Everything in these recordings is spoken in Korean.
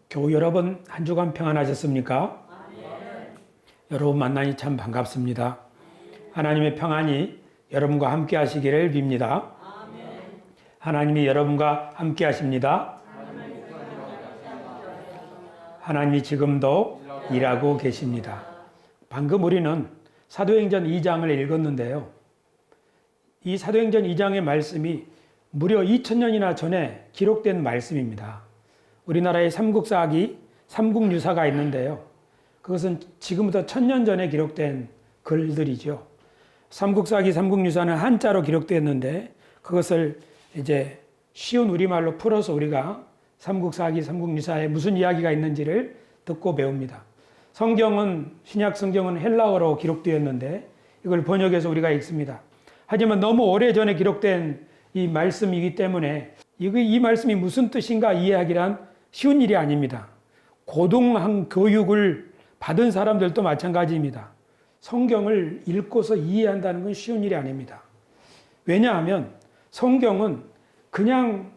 교우 여러분, 한 주간 평안하셨습니까? 여러분 만나니 참 반갑습니다. 하나님의 평안이 여러분과 함께 하시기를 빕니다. 하나님이 여러분과 함께 하십니다. 하나님이 지금도 일하고 계십니다. 방금 우리는 사도행전 2장을 읽었는데요. 이 사도행전 2장의 말씀이 무려 2000년이나 전에 기록된 말씀입니다. 우리나라에 삼국사기, 삼국유사가 있는데요. 그것은 지금부터 1000년 전에 기록된 글들이죠. 삼국사기, 삼국유사는 한자로 기록되었는데 그것을 이제 쉬운 우리말로 풀어서 우리가 삼국사기, 삼국유사에 무슨 이야기가 있는지를 듣고 배웁니다. 성경은, 신약 성경은 헬라어로 기록되었는데 이걸 번역해서 우리가 읽습니다. 하지만 너무 오래전에 기록된 이 말씀이기 때문에 이 말씀이 무슨 뜻인가 이해하기란 쉬운 일이 아닙니다. 고등학 교육을 받은 사람들도 마찬가지입니다. 성경을 읽고서 이해한다는 건 쉬운 일이 아닙니다. 왜냐하면 성경은 그냥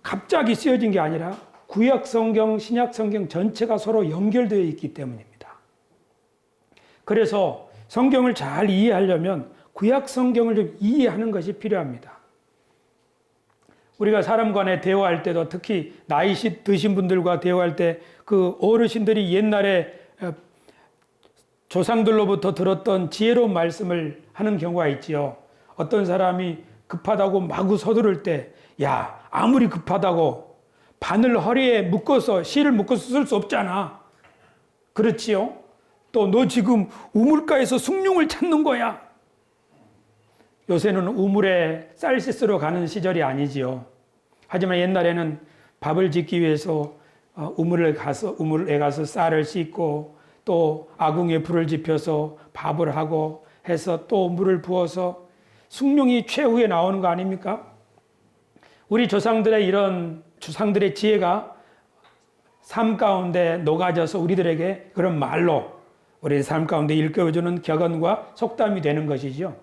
갑자기 쓰여진 게 아니라 구약 성경, 신약 성경 전체가 서로 연결되어 있기 때문입니다. 그래서 성경을 잘 이해하려면 구약 성경을 좀 이해하는 것이 필요합니다. 우리가 사람 간에 대화할 때도 특히 나이 드신 분들과 대화할 때 그 어르신들이 옛날에 조상들로부터 들었던 지혜로운 말씀을 하는 경우가 있지요. 어떤 사람이 급하다고 마구 서두를 때, 야, 아무리 급하다고 바늘 허리에 묶어서 실을 묶어서 쓸 수 없잖아. 그렇지요? 또 너 지금 우물가에서 숭늉을 찾는 거야. 요새는 우물에 쌀 씻으러 가는 시절이 아니지요. 하지만 옛날에는 밥을 짓기 위해서 우물에 가서 쌀을 씻고 또 아궁이에 불을 지펴서 밥을 하고 해서 또 물을 부어서 숭늉이 최후에 나오는 거 아닙니까? 우리 조상들의 이런 주상들의 지혜가 삶 가운데 녹아져서 우리들에게 그런 말로 우리 삶 가운데 일깨워주는 격언과 속담이 되는 것이죠.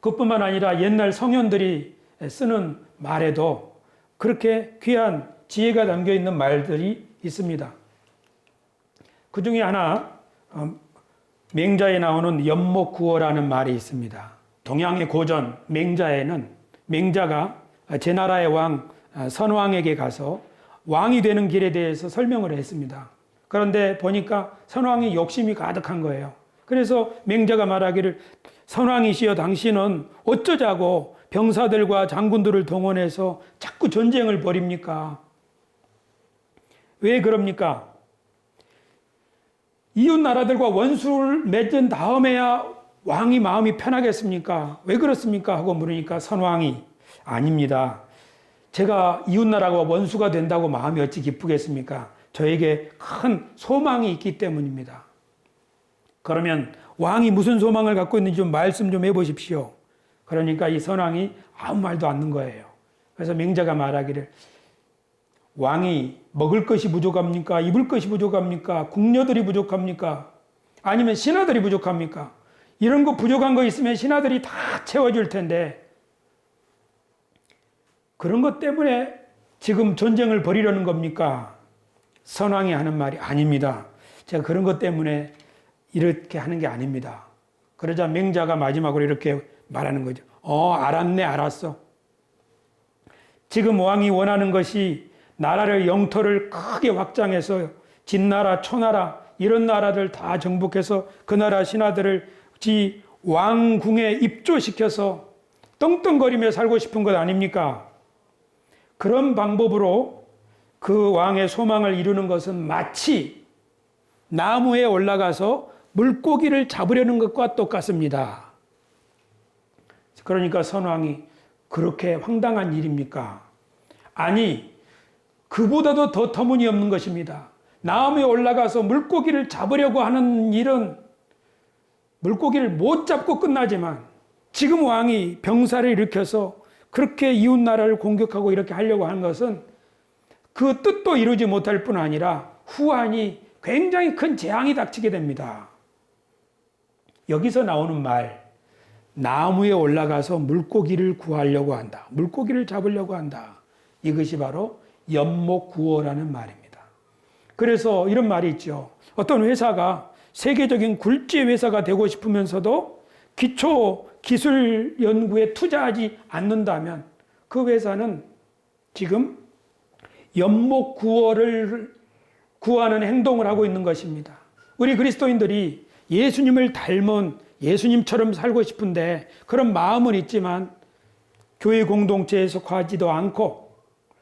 그뿐만 아니라 옛날 성현들이 쓰는 말에도 그렇게 귀한 지혜가 담겨있는 말들이 있습니다. 그 중에 하나 맹자에 나오는 연목구어라는 말이 있습니다. 동양의 고전 맹자에는 맹자가 제나라의 왕 선왕에게 가서 왕이 되는 길에 대해서 설명을 했습니다. 그런데 보니까 선왕이 욕심이 가득한 거예요. 그래서 맹자가 말하기를 선왕이시여 당신은 어쩌자고 병사들과 장군들을 동원해서 자꾸 전쟁을 벌입니까? 왜 그럽니까? 이웃 나라들과 원수를 맺은 다음에야 왕이 마음이 편하겠습니까? 왜 그렇습니까? 하고 물으니까 선왕이 아닙니다. 제가 이웃 나라가 원수가 된다고 마음이 어찌 기쁘겠습니까? 저에게 큰 소망이 있기 때문입니다. 그러면 왕이 무슨 소망을 갖고 있는지 좀 말씀 좀 해보십시오. 그러니까 이 선왕이 아무 말도 않는 거예요. 그래서 맹자가 말하기를 왕이 먹을 것이 부족합니까? 입을 것이 부족합니까? 궁녀들이 부족합니까? 아니면 신하들이 부족합니까? 이런 거 부족한 거 있으면 신하들이 다 채워줄 텐데 그런 것 때문에 지금 전쟁을 벌이려는 겁니까? 선왕이 하는 말이 아닙니다. 제가 그런 것 때문에 이렇게 하는 게 아닙니다. 그러자 맹자가 마지막으로 이렇게 말하는 거죠. 알았네, 알았어. 지금 왕이 원하는 것이 나라를 영토를 크게 확장해서 진나라, 초나라 이런 나라들 다 정복해서 그 나라 신하들을 지 왕궁에 입조시켜서 떵떵거리며 살고 싶은 것 아닙니까? 그런 방법으로 그 왕의 소망을 이루는 것은 마치 나무에 올라가서 물고기를 잡으려는 것과 똑같습니다. 그러니까 선왕이 그렇게 황당한 일입니까? 아니, 그보다도 더 터무니없는 것입니다. 나무에 올라가서 물고기를 잡으려고 하는 일은 물고기를 못 잡고 끝나지만 지금 왕이 병사를 일으켜서 그렇게 이웃 나라를 공격하고 이렇게 하려고 하는 것은 그 뜻도 이루지 못할 뿐 아니라 후환이 굉장히 큰 재앙이 닥치게 됩니다. 여기서 나오는 말, 나무에 올라가서 물고기를 구하려고 한다. 물고기를 잡으려고 한다. 이것이 바로 연목구호라는 말입니다. 그래서 이런 말이 있죠. 어떤 회사가 세계적인 굴지 회사가 되고 싶으면서도 기초 기술 연구에 투자하지 않는다면 그 회사는 지금 연목구호를 구하는 행동을 하고 있는 것입니다. 우리 그리스도인들이 예수님을 닮은 예수님처럼 살고 싶은데 그런 마음은 있지만 교회 공동체에 속하지도 않고,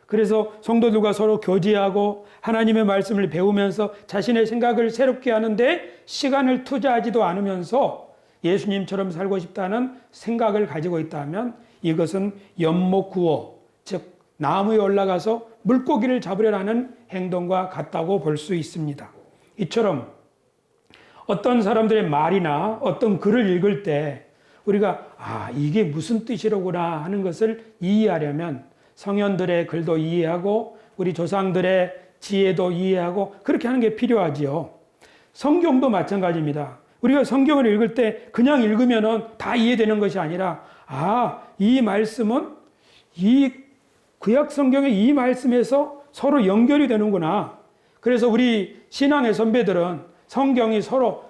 그래서 성도들과 서로 교제하고 하나님의 말씀을 배우면서 자신의 생각을 새롭게 하는데 시간을 투자하지도 않으면서 예수님처럼 살고 싶다는 생각을 가지고 있다면 이것은 연목구호, 즉 나무에 올라가서 물고기를 잡으려는 행동과 같다고 볼 수 있습니다. 이처럼 어떤 사람들의 말이나 어떤 글을 읽을 때 우리가 이게 무슨 뜻이로구나 하는 것을 이해하려면 성현들의 글도 이해하고 우리 조상들의 지혜도 이해하고 그렇게 하는 게 필요하지요. 성경도 마찬가지입니다. 우리가 성경을 읽을 때 그냥 읽으면 다 이해되는 것이 아니라 이 말씀은 이 구약 성경의 이 말씀에서 서로 연결이 되는구나. 그래서 우리 신앙의 선배들은 성경이 서로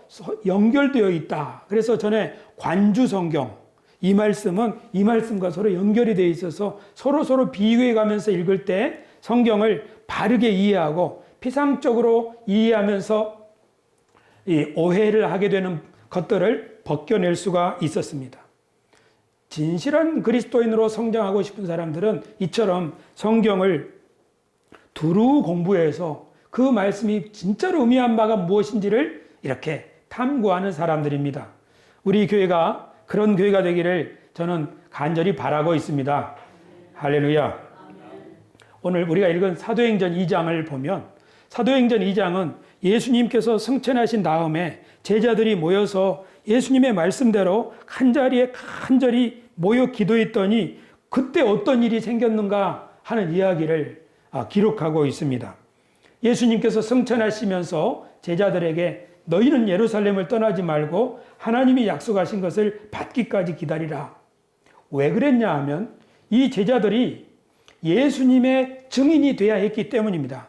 연결되어 있다. 그래서 전에 관주 성경, 이 말씀은 이 말씀과 서로 연결이 되어 있어서 서로 비교해 가면서 읽을 때 성경을 바르게 이해하고 피상적으로 이해하면서 이 오해를 하게 되는 것들을 벗겨낼 수가 있었습니다. 진실한 그리스도인으로 성장하고 싶은 사람들은 이처럼 성경을 두루 공부해서 그 말씀이 진짜로 의미한 바가 무엇인지를 이렇게 탐구하는 사람들입니다. 우리 교회가 그런 교회가 되기를 저는 간절히 바라고 있습니다. 할렐루야. 오늘 우리가 읽은 사도행전 2장을 보면 사도행전 2장은 예수님께서 승천하신 다음에 제자들이 모여서 예수님의 말씀대로 간절히 모여 기도했더니 그때 어떤 일이 생겼는가 하는 이야기를 기록하고 있습니다. 예수님께서 승천하시면서 제자들에게 너희는 예루살렘을 떠나지 말고 하나님이 약속하신 것을 받기까지 기다리라. 왜 그랬냐 하면 이 제자들이 예수님의 증인이 되어야 했기 때문입니다.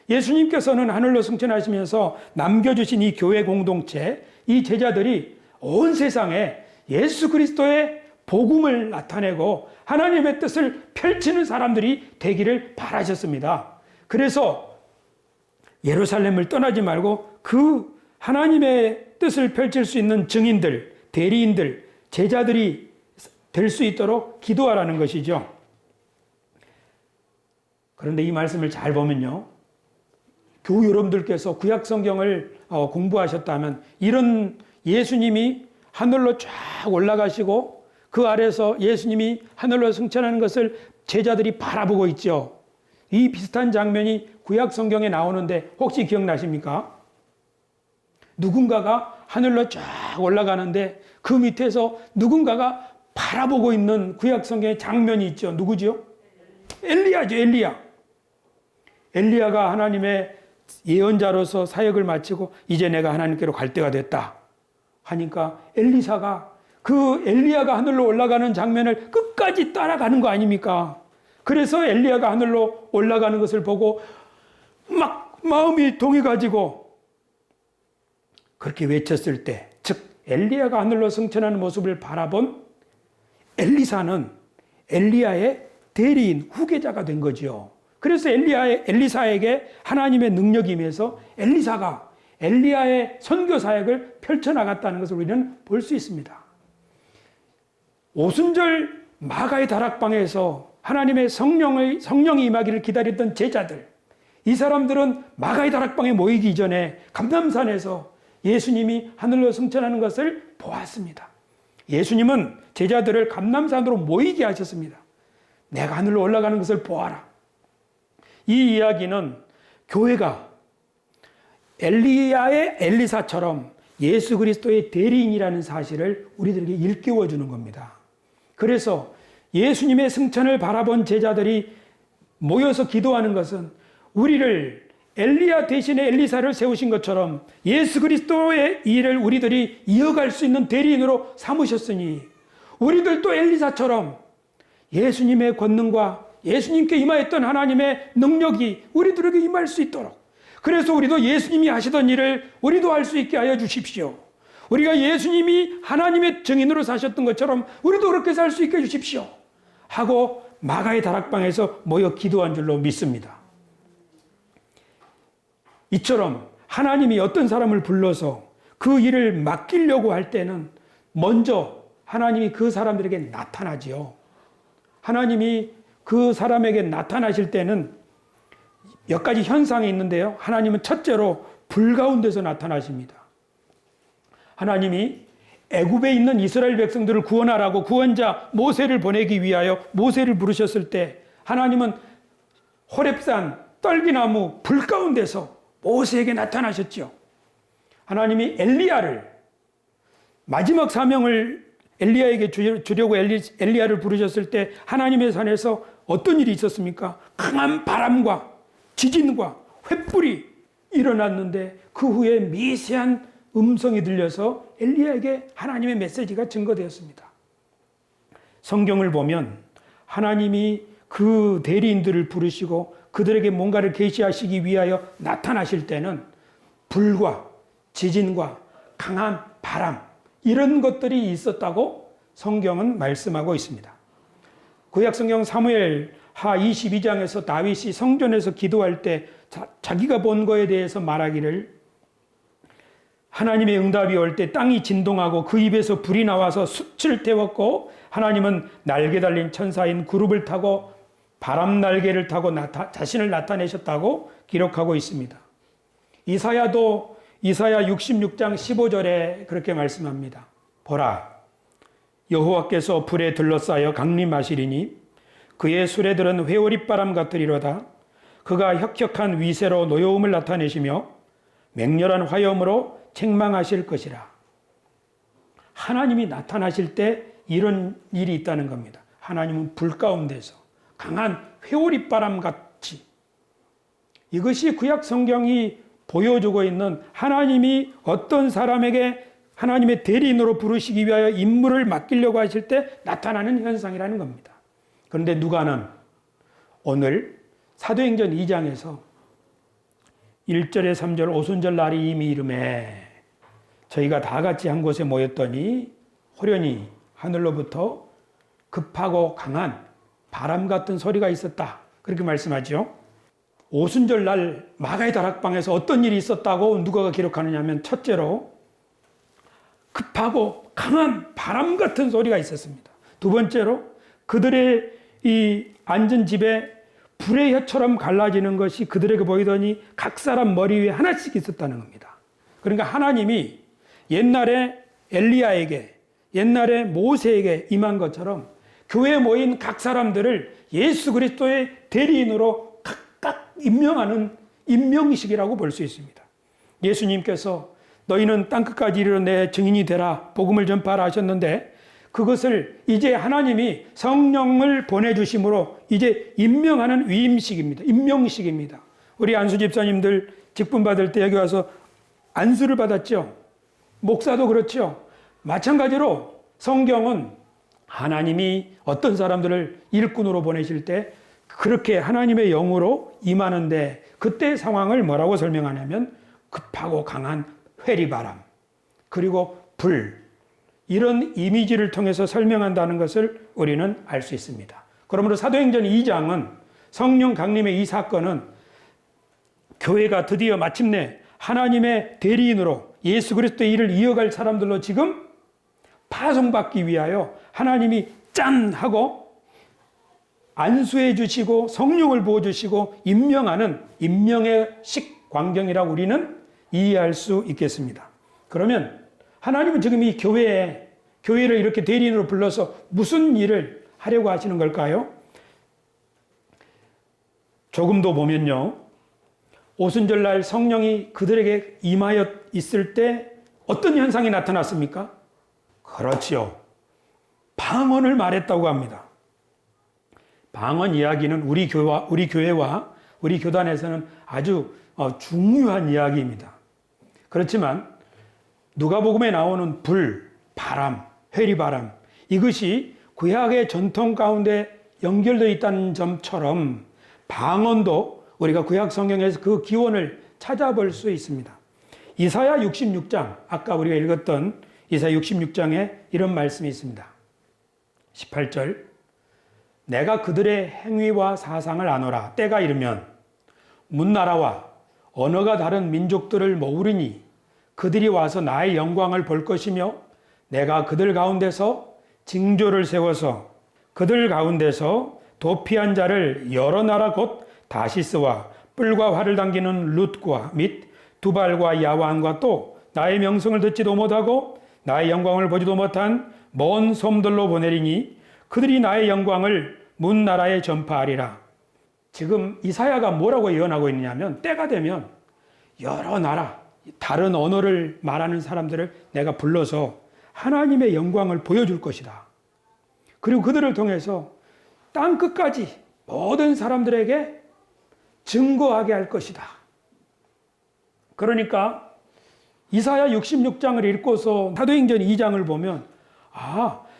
예수님께서는 하늘로 승천하시면서 남겨주신 이 교회 공동체, 이 제자들이 온 세상에 예수 그리스도의 복음을 나타내고 하나님의 뜻을 펼치는 사람들이 되기를 바라셨습니다. 그래서 예루살렘을 떠나지 말고 그 하나님의 뜻을 펼칠 수 있는 증인들, 대리인들, 제자들이 될 수 있도록 기도하라는 것이죠. 그런데 이 말씀을 잘 보면요, 교우 여러분들께서 구약 성경을 공부하셨다면 이런 예수님이 하늘로 쫙 올라가시고 그 아래서 예수님이 하늘로 승천하는 것을 제자들이 바라보고 있죠. 이 비슷한 장면이 구약 성경에 나오는데 혹시 기억나십니까? 누군가가 하늘로 쫙 올라가는데 그 밑에서 누군가가 바라보고 있는 구약 성경의 장면이 있죠. 누구죠? 엘리야죠. 엘리야가 하나님의 예언자로서 사역을 마치고 이제 내가 하나님께로 갈 때가 됐다 하니까 엘리사가 그 엘리야가 하늘로 올라가는 장면을 끝까지 따라가는 거 아닙니까? 그래서 엘리야가 하늘로 올라가는 것을 보고 막 마음이 동해가지고 그렇게 외쳤을 때, 즉 엘리야가 하늘로 승천하는 모습을 바라본 엘리사는 엘리야의 대리인, 후계자가 된 거죠. 그래서 엘리사에게 하나님의 능력이 임해서 엘리사가 엘리야의 선교 사역을 펼쳐나갔다는 것을 우리는 볼 수 있습니다. 오순절 마가의 다락방에서 하나님의 성령이 임하기를 기다렸던 제자들, 이 사람들은 마가의 다락방에 모이기 이전에 감람산에서 예수님이 하늘로 승천하는 것을 보았습니다. 예수님은 제자들을 감람산으로 모이게 하셨습니다. 내가 하늘로 올라가는 것을 보아라. 이 이야기는 교회가 엘리야의 엘리사처럼 예수 그리스도의 대리인이라는 사실을 우리들에게 일깨워 주는 겁니다. 그래서 예수님의 승천을 바라본 제자들이 모여서 기도하는 것은 우리를 엘리야 대신에 엘리사를 세우신 것처럼 예수 그리스도의 일을 우리들이 이어갈 수 있는 대리인으로 삼으셨으니 우리들도 엘리사처럼 예수님의 권능과 예수님께 임하였던 하나님의 능력이 우리들에게 임할 수 있도록, 그래서 우리도 예수님이 하시던 일을 우리도 할 수 있게 하여 주십시오. 우리가 예수님이 하나님의 증인으로 사셨던 것처럼 우리도 그렇게 살 수 있게 해 주십시오 하고 마가의 다락방에서 모여 기도한 줄로 믿습니다. 이처럼 하나님이 어떤 사람을 불러서 그 일을 맡기려고 할 때는 먼저 하나님이 그 사람들에게 나타나지요. 하나님이 그 사람에게 나타나실 때는 몇 가지 현상이 있는데요. 하나님은 첫째로 불 가운데서 나타나십니다. 하나님이 애굽에 있는 이스라엘 백성들을 구원하라고 구원자 모세를 보내기 위하여 모세를 부르셨을 때 하나님은 호렙산 떨기나무 불 가운데서 모세에게 나타나셨죠. 하나님이 엘리야를 마지막 사명을 엘리야에게 주려고 엘리야를 부르셨을 때 하나님의 산에서 어떤 일이 있었습니까? 강한 바람과 지진과 횃불이 일어났는데 그 후에 미세한 음성이 들려서 엘리야에게 하나님의 메시지가 증거되었습니다. 성경을 보면 하나님이 그 대리인들을 부르시고 그들에게 뭔가를 계시하시기 위하여 나타나실 때는 불과 지진과 강한 바람, 이런 것들이 있었다고 성경은 말씀하고 있습니다. 구약 성경 사무엘 하 22장에서 다윗이 성전에서 기도할 때 자기가 본 거에 대해서 말하기를 하나님의 응답이 올 때 땅이 진동하고 그 입에서 불이 나와서 숯을 태웠고 하나님은 날개 달린 천사인 그룹을 타고 바람 날개를 타고 자신을 나타내셨다고 기록하고 있습니다. 이사야도 이사야 66장 15절에 그렇게 말씀합니다. 보라, 여호와께서 불에 둘러싸여 강림하시리니 그의 수레들은 회오리바람 같으리로다. 그가 혁혁한 위세로 노여움을 나타내시며 맹렬한 화염으로 책망하실 것이라. 하나님이 나타나실 때 이런 일이 있다는 겁니다. 하나님은 불 가운데서 강한 회오리바람 같이, 이것이 구약 성경이 보여주고 있는 하나님이 어떤 사람에게 하나님의 대리인으로 부르시기 위하여 임무를 맡기려고 하실 때 나타나는 현상이라는 겁니다. 그런데 누가는 오늘 사도행전 2장에서 1절에 3절 오순절 날이 이미 이름에 저희가 다 같이 한 곳에 모였더니 호련히 하늘로부터 급하고 강한 바람 같은 소리가 있었다. 그렇게 말씀하죠. 오순절 날 마가의 다락방에서 어떤 일이 있었다고 누가가 기록하느냐 하면 첫째로 급하고 강한 바람 같은 소리가 있었습니다. 두 번째로 그들의 이 앉은 집에 불의 혀처럼 갈라지는 것이 그들에게 보이더니 각 사람 머리 위에 하나씩 있었다는 겁니다. 그러니까 하나님이 옛날에 엘리야에게, 옛날에 모세에게 임한 것처럼 교회에 모인 각 사람들을 예수 그리스도의 대리인으로 각각 임명하는 임명식이라고 볼 수 있습니다. 예수님께서 너희는 땅끝까지 이르러 내 증인이 되라, 복음을 전파하라 하셨는데 그것을 이제 하나님이 성령을 보내주심으로 이제 임명하는 위임식입니다. 임명식입니다. 우리 안수 집사님들 직분 받을 때 여기 와서 안수를 받았죠. 목사도 그렇죠. 마찬가지로 성경은 하나님이 어떤 사람들을 일꾼으로 보내실 때 그렇게 하나님의 영으로 임하는데 그때 상황을 뭐라고 설명하냐면 급하고 강한 회리바람 그리고 불, 이런 이미지를 통해서 설명한다는 것을 우리는 알 수 있습니다. 그러므로 사도행전 2장은 성령 강림의 이 사건은 교회가 드디어 마침내 하나님의 대리인으로 예수 그리스도의 일을 이어갈 사람들로 지금 파송받기 위하여 하나님이 짠 하고 안수해 주시고 성령을 부어주시고 임명하는 임명의 식광경이라고 우리는 이해할 수 있겠습니다. 그러면 하나님은 지금 이 교회를 이렇게 대리인으로 불러서 무슨 일을 하려고 하시는 걸까요? 조금 더 보면요. 오순절날 성령이 그들에게 임하여 있을 때 어떤 현상이 나타났습니까? 그렇지요. 방언을 말했다고 합니다. 방언 이야기는 우리 교회와 우리 교단에서는 아주 중요한 이야기입니다. 그렇지만 누가복음에 나오는 불, 바람, 회리바람, 이것이 구약의 전통 가운데 연결되어 있다는 점처럼 방언도 우리가 구약 성경에서 그 기원을 찾아볼 수 있습니다. 이사야 66장, 아까 우리가 읽었던 이사야 66장에 이런 말씀이 있습니다. 18절, 내가 그들의 행위와 사상을 아노라. 때가 이르면 문나라와 언어가 다른 민족들을 모으리니 그들이 와서 나의 영광을 볼 것이며 내가 그들 가운데서 징조를 세워서 그들 가운데서 도피한 자를 여러 나라 곧 다시스와 뿔과 활을 당기는 룻과 및 두발과 야완과 또 나의 명성을 듣지도 못하고 나의 영광을 보지도 못한 먼 섬들로 보내리니 그들이 나의 영광을 문나라에 전파하리라. 지금 이사야가 뭐라고 예언하고 있느냐면 때가 되면 여러 나라, 다른 언어를 말하는 사람들을 내가 불러서 하나님의 영광을 보여줄 것이다. 그리고 그들을 통해서 땅 끝까지 모든 사람들에게 증거하게 할 것이다. 그러니까 이사야 66장을 읽고서 사도행전 2장을 보면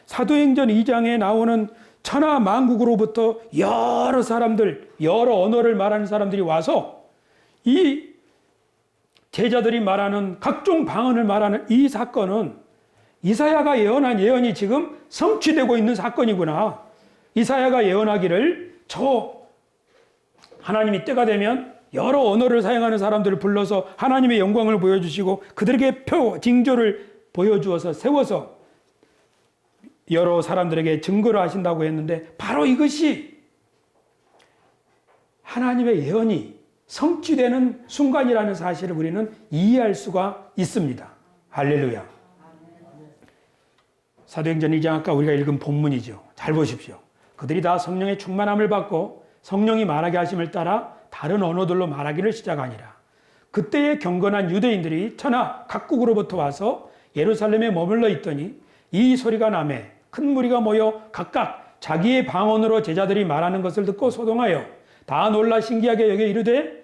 사도행전 2장에 나오는 천하 만국으로부터 여러 사람들, 여러 언어를 말하는 사람들이 와서 이 제자들이 말하는 각종 방언을 말하는 이 사건은 이사야가 예언한 예언이 지금 성취되고 있는 사건이구나. 이사야가 예언하기를 하나님이 때가 되면 여러 언어를 사용하는 사람들을 불러서 하나님의 영광을 보여주시고 그들에게 징조를 보여주어서 세워서 여러 사람들에게 증거를 하신다고 했는데 바로 이것이 하나님의 예언이 성취되는 순간이라는 사실을 우리는 이해할 수가 있습니다. 할렐루야. 사도행전 2장 아까 우리가 읽은 본문이죠. 잘 보십시오. 그들이 다 성령의 충만함을 받고 성령이 말하게 하심을 따라 다른 언어들로 말하기를 시작하니라. 그때의 경건한 유대인들이 천하 각국으로부터 와서 예루살렘에 머물러 있더니 이 소리가 나매 큰 무리가 모여 각각 자기의 방언으로 제자들이 말하는 것을 듣고 소동하여 다 놀라 신기하게 여겨 이르되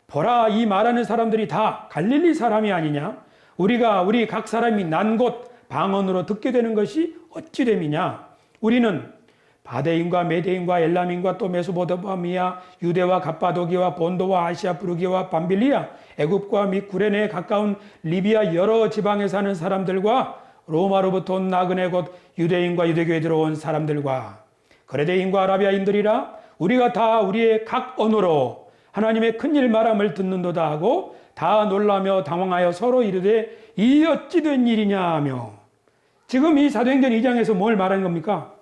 보라, 이 말하는 사람들이 다 갈릴리 사람이 아니냐? 우리 각 사람이 난 곳 방언으로 듣게 되는 것이 어찌 됨이냐? 우리는 바데인과 메데인과 엘람인과 또 메소포타미아, 유대와 갑바도기와 본도와 아시아 부르기와 밤빌리아, 애굽과 및 구레네에 가까운 리비아 여러 지방에 사는 사람들과 로마로부터 온 나그네 곧 유대인과 유대교에 들어온 사람들과 그레데인과 아라비아인들이라 우리가 다 우리의 각 언어로 하나님의 큰일 말함을 듣는도다 하고 다 놀라며 당황하여 서로 이르되 이 어찌 된 일이냐 하며. 지금 이 사도행전 2장에서 뭘 말하는 겁니까?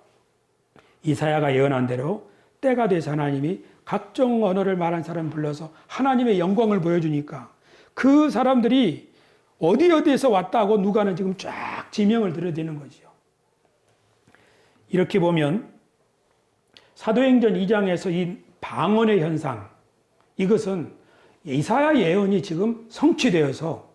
이사야가 예언한 대로 때가 돼서 하나님이 각종 언어를 말하는 사람 불러서 하나님의 영광을 보여주니까 그 사람들이 어디에서 왔다고 누가는 지금 쫙 지명을 들어대는 거죠. 이렇게 보면 사도행전 2장에서 이 방언의 현상, 이것은 이사야 예언이 지금 성취되어서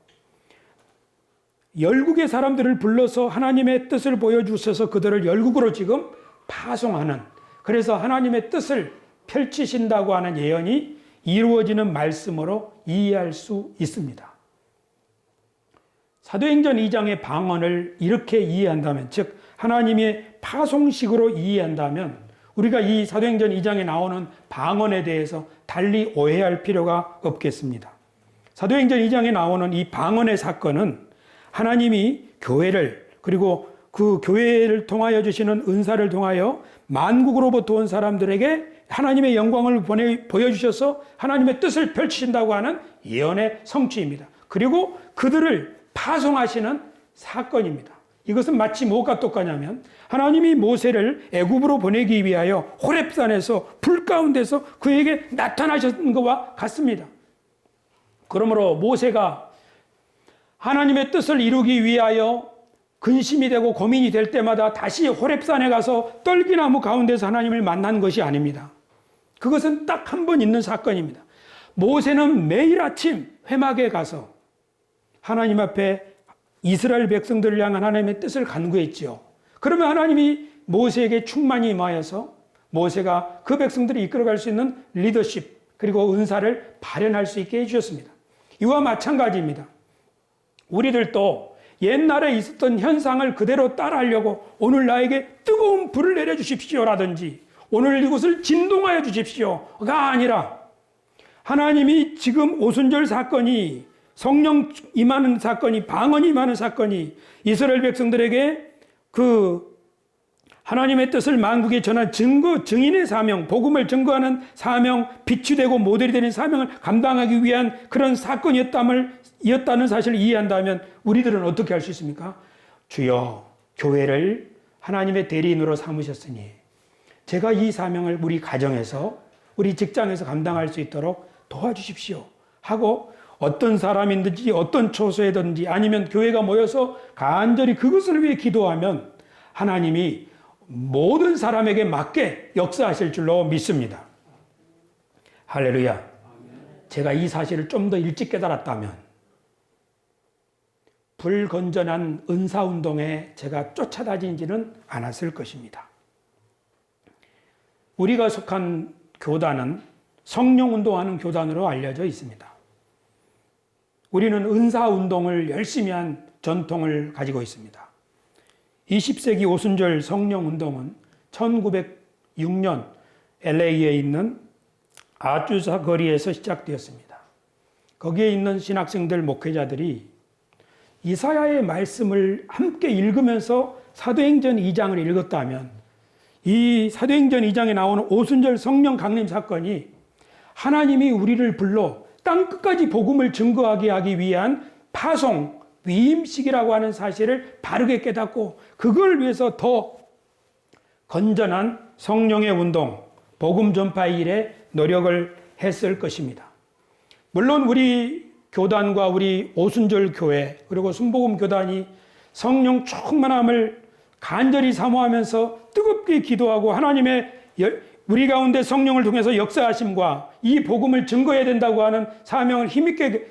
열국의 사람들을 불러서 하나님의 뜻을 보여주셔서 그들을 열국으로 지금 파송하는, 그래서 하나님의 뜻을 펼치신다고 하는 예언이 이루어지는 말씀으로 이해할 수 있습니다. 사도행전 2장의 방언을 이렇게 이해한다면, 즉 하나님의 파송식으로 이해한다면 우리가 이 사도행전 2장에 나오는 방언에 대해서 달리 오해할 필요가 없겠습니다. 사도행전 2장에 나오는 이 방언의 사건은 하나님이 교회를, 그리고 그 교회를 통하여 주시는 은사를 통하여 만국으로부터 온 사람들에게 하나님의 영광을 보여주셔서 하나님의 뜻을 펼치신다고 하는 예언의 성취입니다. 그리고 그들을 파송하시는 사건입니다. 이것은 마치 무엇과 똑같냐면 하나님이 모세를 애굽으로 보내기 위하여 호렙산에서 불 가운데서 그에게 나타나신 것과 같습니다. 그러므로 모세가 하나님의 뜻을 이루기 위하여 근심이 되고 고민이 될 때마다 다시 호렙산에 가서 떨기나무 가운데서 하나님을 만난 것이 아닙니다. 그것은 딱 한 번 있는 사건입니다. 모세는 매일 아침 회막에 가서 하나님 앞에 이스라엘 백성들을 향한 하나님의 뜻을 간구했지요. 그러면 하나님이 모세에게 충만히 임하여서 모세가 그 백성들을 이끌어갈 수 있는 리더십 그리고 은사를 발현할 수 있게 해주셨습니다. 이와 마찬가지입니다. 우리들도 옛날에 있었던 현상을 그대로 따라하려고 오늘 나에게 뜨거운 불을 내려주십시오라든지 오늘 이곳을 진동하여 주십시오가 아니라 하나님이 지금 오순절 사건이 성령 임하는 사건이 방언이 임하는 사건이 이스라엘 백성들에게 그 하나님의 뜻을 만국에 전한 증인의 사명, 복음을 증거하는 사명, 빛이 되고 모델이 되는 사명을 감당하기 위한 그런 사건이었다는 사실을 이해한다면 우리들은 어떻게 할 수 있습니까? 주여, 교회를 하나님의 대리인으로 삼으셨으니 제가 이 사명을 우리 가정에서, 우리 직장에서 감당할 수 있도록 도와주십시오 하고 어떤 사람이든지 어떤 처소에든지 아니면 교회가 모여서 간절히 그것을 위해 기도하면 하나님이 모든 사람에게 맞게 역사하실 줄로 믿습니다. 할렐루야. 제가 이 사실을 좀 더 일찍 깨달았다면 불건전한 은사운동에 제가 쫓아다니지는 않았을 것입니다. 우리가 속한 교단은 성령운동하는 교단으로 알려져 있습니다. 우리는 은사운동을 열심히 한 전통을 가지고 있습니다. 20세기 오순절 성령운동은 1906년 LA에 있는 아주사 거리에서 시작되었습니다. 거기에 있는 신학생들, 목회자들이 이사야의 말씀을 함께 읽으면서 사도행전 2장을 읽었다면 이 사도행전 2장에 나오는 오순절 성령 강림 사건이 하나님이 우리를 불러 땅끝까지 복음을 증거하게 하기 위한 파송, 위임식이라고 하는 사실을 바르게 깨닫고 그걸 위해서 더 건전한 성령의 운동, 복음 전파 일에 노력을 했을 것입니다. 물론 우리 교단과 우리 오순절 교회 그리고 순복음 교단이 성령 충만함을 간절히 사모하면서 뜨겁게 기도하고 하나님의 우리 가운데 성령을 통해서 역사하심과 이 복음을 증거해야 된다고 하는 사명을 힘있게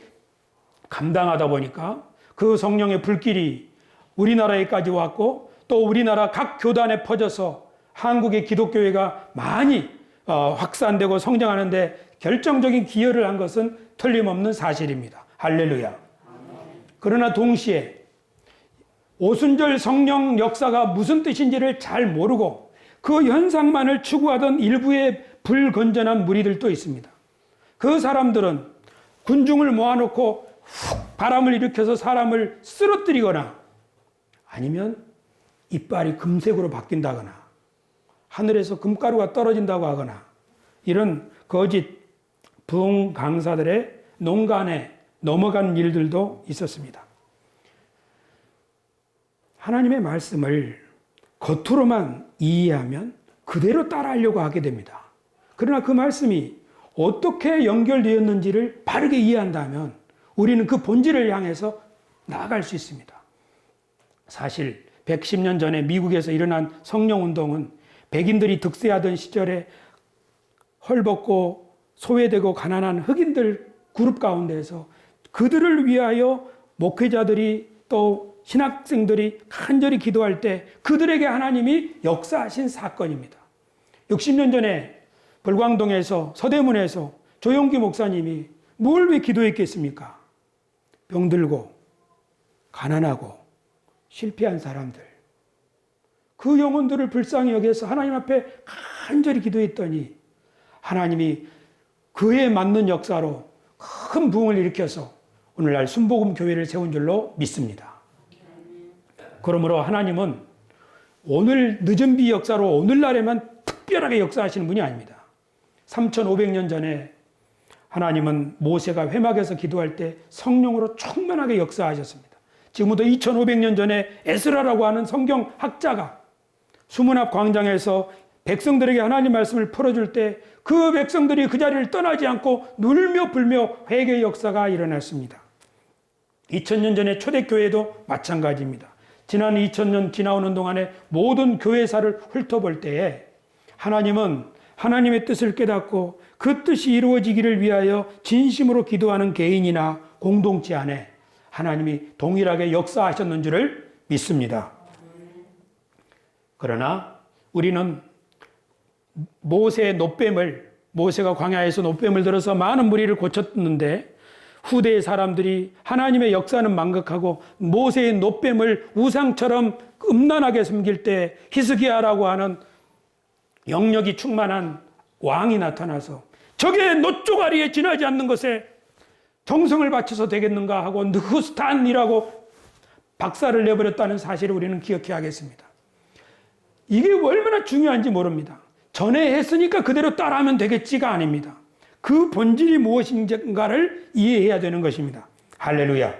감당하다 보니까 그 성령의 불길이 우리나라에까지 왔고 또 우리나라 각 교단에 퍼져서 한국의 기독교회가 많이 확산되고 성장하는데 결정적인 기여를 한 것은 틀림없는 사실입니다. 할렐루야. 그러나 동시에 오순절 성령 역사가 무슨 뜻인지를 잘 모르고 그 현상만을 추구하던 일부의 불건전한 무리들도 있습니다. 그 사람들은 군중을 모아놓고 훅 바람을 일으켜서 사람을 쓰러뜨리거나 아니면 이빨이 금색으로 바뀐다거나 하늘에서 금가루가 떨어진다고 하거나 이런 거짓 부흥 강사들의 농간에 넘어간 일들도 있었습니다. 하나님의 말씀을 겉으로만 이해하면 그대로 따라하려고 하게 됩니다. 그러나 그 말씀이 어떻게 연결되었는지를 바르게 이해한다면 우리는 그 본질을 향해서 나아갈 수 있습니다. 사실 110년 전에 미국에서 일어난 성령운동은 백인들이 득세하던 시절에 헐벗고 소외되고 가난한 흑인들 그룹 가운데서 그들을 위하여 목회자들이 또 신학생들이 간절히 기도할 때 그들에게 하나님이 역사하신 사건입니다. 60년 전에 불광동에서 서대문에서 조용기 목사님이 뭘 왜 기도했겠습니까? 병들고 가난하고 실패한 사람들 그 영혼들을 불쌍히 여겨서 하나님 앞에 간절히 기도했더니 하나님이 그에 맞는 역사로 큰 부흥을 일으켜서 오늘날 순복음 교회를 세운 줄로 믿습니다. 그러므로 하나님은 오늘 늦은 비 역사로 오늘날에만 특별하게 역사하시는 분이 아닙니다. 3500년 전에 하나님은 모세가 회막에서 기도할 때 성령으로 충만하게 역사하셨습니다. 지금부터 2500년 전에 에스라라고 하는 성경학자가 수문 앞 광장에서 백성들에게 하나님 말씀을 풀어줄 때 그 백성들이 그 자리를 떠나지 않고 눌며 불며 회개의 역사가 일어났습니다. 2000년 전에 초대교회도 마찬가지입니다. 지난 2000년 지나오는 동안에 모든 교회사를 훑어볼 때에 하나님은 하나님의 뜻을 깨닫고 그 뜻이 이루어지기를 위하여 진심으로 기도하는 개인이나 공동체 안에 하나님이 동일하게 역사하셨는 줄을 믿습니다. 그러나 우리는 모세가 광야에서 놋뱀을 들어서 많은 무리를 고쳤는데 후대의 사람들이 하나님의 역사는 망각하고 모세의 놋뱀을 우상처럼 음란하게 섬길 때 히스기야라고 하는 영력이 충만한 왕이 나타나서 적의 놋조가리에 지나지 않는 것에 정성을 바쳐서 되겠는가 하고 느후스탄이라고 박살을 내버렸다는 사실을 우리는 기억해야겠습니다. 이게 얼마나 중요한지 모릅니다. 전에 했으니까 그대로 따라하면 되겠지가 아닙니다. 그 본질이 무엇인가를 이해해야 되는 것입니다. 할렐루야.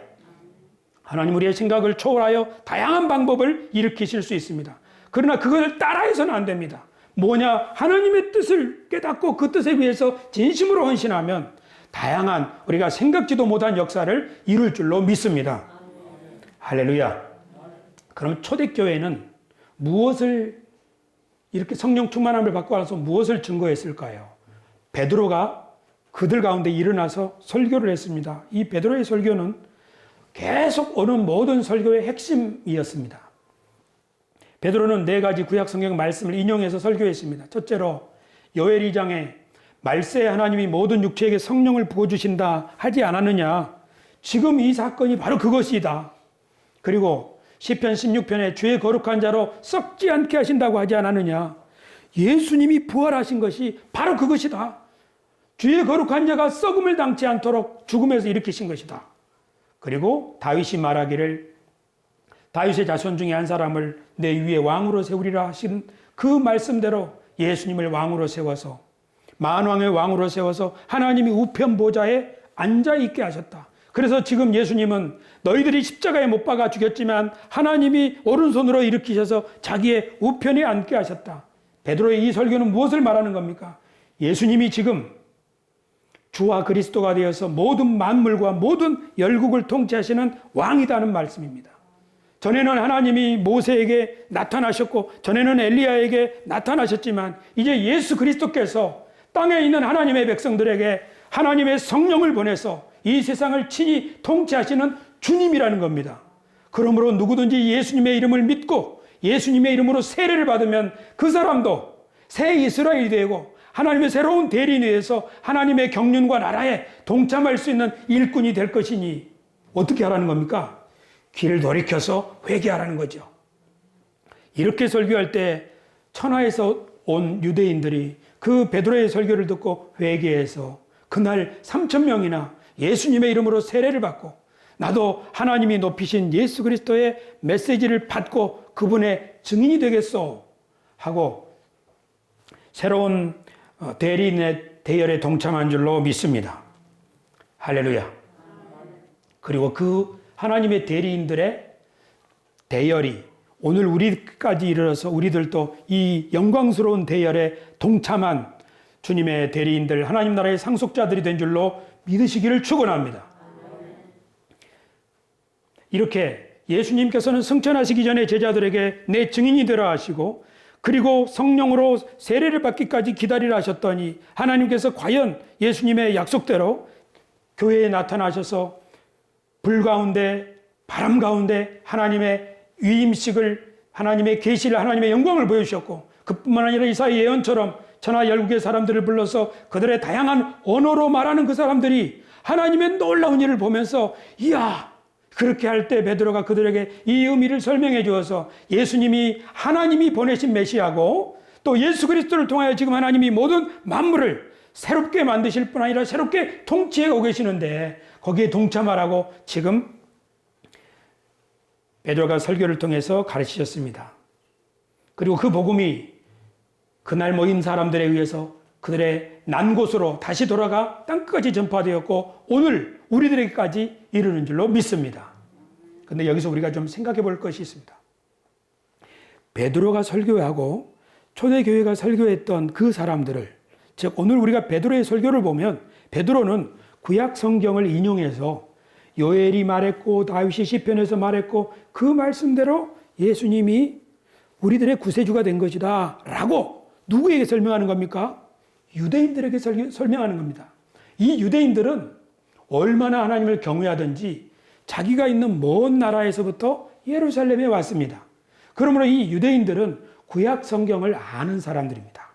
하나님 우리의 생각을 초월하여 다양한 방법을 일으키실 수 있습니다. 그러나 그것을 따라해서는 안 됩니다. 뭐냐? 하나님의 뜻을 깨닫고 그 뜻에 위해서 진심으로 헌신하면 다양한 우리가 생각지도 못한 역사를 이룰 줄로 믿습니다. 할렐루야. 그럼 초대교회는 무엇을 이렇게 성령 충만함을 받고 와서 무엇을 증거했을까요? 베드로가 그들 가운데 일어나서 설교를 했습니다. 이 베드로의 설교는 계속 오는 모든 설교의 핵심이었습니다. 베드로는 4가지 구약 성경 말씀을 인용해서 설교했습니다. 첫째로 요엘 2장에 말세에 하나님이 모든 육체에게 성령을 부어주신다 하지 않았느냐. 지금 이 사건이 바로 그것이다. 그리고 시편 16편에 주의 거룩한 자로 썩지 않게 하신다고 하지 않았느냐. 예수님이 부활하신 것이 바로 그것이다. 주의 거룩한 자가 썩음을 당치 않도록 죽음에서 일으키신 것이다. 그리고 다윗이 말하기를 다윗의 자손 중에 한 사람을 내 위에 왕으로 세우리라 하신 그 말씀대로 예수님을 왕으로 세워서 만왕의 왕으로 세워서 하나님이 우편 보좌에 앉아 있게 하셨다. 그래서 지금 예수님은 너희들이 십자가에 못 박아 죽였지만 하나님이 오른손으로 일으키셔서 자기의 우편에 앉게 하셨다. 베드로의 이 설교는 무엇을 말하는 겁니까? 예수님이 지금 주와 그리스도가 되어서 모든 만물과 모든 열국을 통치하시는 왕이라는 말씀입니다. 전에는 하나님이 모세에게 나타나셨고 전에는 엘리야에게 나타나셨지만 이제 예수 그리스도께서 땅에 있는 하나님의 백성들에게 하나님의 성령을 보내서 이 세상을 친히 통치하시는 주님이라는 겁니다. 그러므로 누구든지 예수님의 이름을 믿고 예수님의 이름으로 세례를 받으면 그 사람도 새 이스라엘이 되고 하나님의 새로운 대리인에 의해서 하나님의 경륜과 나라에 동참할 수 있는 일꾼이 될 것이니 어떻게 하라는 겁니까? 귀를 돌이켜서 회개하라는 거죠. 이렇게 설교할 때 천하에서 온 유대인들이 그 베드로의 설교를 듣고 회개해서 그날 3,000명이나 예수님의 이름으로 세례를 받고 나도 하나님이 높이신 예수 그리스도의 메시지를 받고 그분의 증인이 되겠소 하고 새로운 대리인의 대열에 동참한 줄로 믿습니다. 할렐루야. 그리고 그 하나님의 대리인들의 대열이 오늘 우리까지 이르러서 우리들도 이 영광스러운 대열에 동참한 주님의 대리인들, 하나님 나라의 상속자들이 된 줄로 믿으시기를 축원합니다. 이렇게 예수님께서는 승천하시기 전에 제자들에게 내 증인이 되라 하시고 그리고 성령으로 세례를 받기까지 기다리라 하셨더니 하나님께서 과연 예수님의 약속대로 교회에 나타나셔서 불 가운데 바람 가운데 하나님의 위임식을 하나님의 계시를 하나님의 영광을 보여주셨고 그뿐만 아니라 이사야 예언처럼 천하 열국의 사람들을 불러서 그들의 다양한 언어로 말하는 그 사람들이 하나님의 놀라운 일을 보면서 이야 그렇게 할 때 베드로가 그들에게 이 의미를 설명해 주어서 예수님이 하나님이 보내신 메시아고 또 예수 그리스도를 통하여 지금 하나님이 모든 만물을 새롭게 만드실 뿐 아니라 새롭게 통치해 오고 계시는데 거기에 동참하라고 지금 베드로가 설교를 통해서 가르치셨습니다. 그리고 그 복음이 그날 모인 사람들에 의해서 그들의 난 곳으로 다시 돌아가 땅끝까지 전파되었고 오늘 우리들에게까지 이르는 줄로 믿습니다. 그런데 여기서 우리가 좀 생각해 볼 것이 있습니다. 베드로가 설교하고 초대교회가 설교했던 그 사람들을 즉 오늘 우리가 베드로의 설교를 보면 베드로는 구약 성경을 인용해서 요엘이 말했고 다윗이 시편에서 말했고 그 말씀대로 예수님이 우리들의 구세주가 된 것이다 라고 누구에게 설명하는 겁니까? 유대인들에게 설명하는 겁니다. 이 유대인들은 얼마나 하나님을 경외하든지 자기가 있는 먼 나라에서부터 예루살렘에 왔습니다. 그러므로 이 유대인들은 구약 성경을 아는 사람들입니다.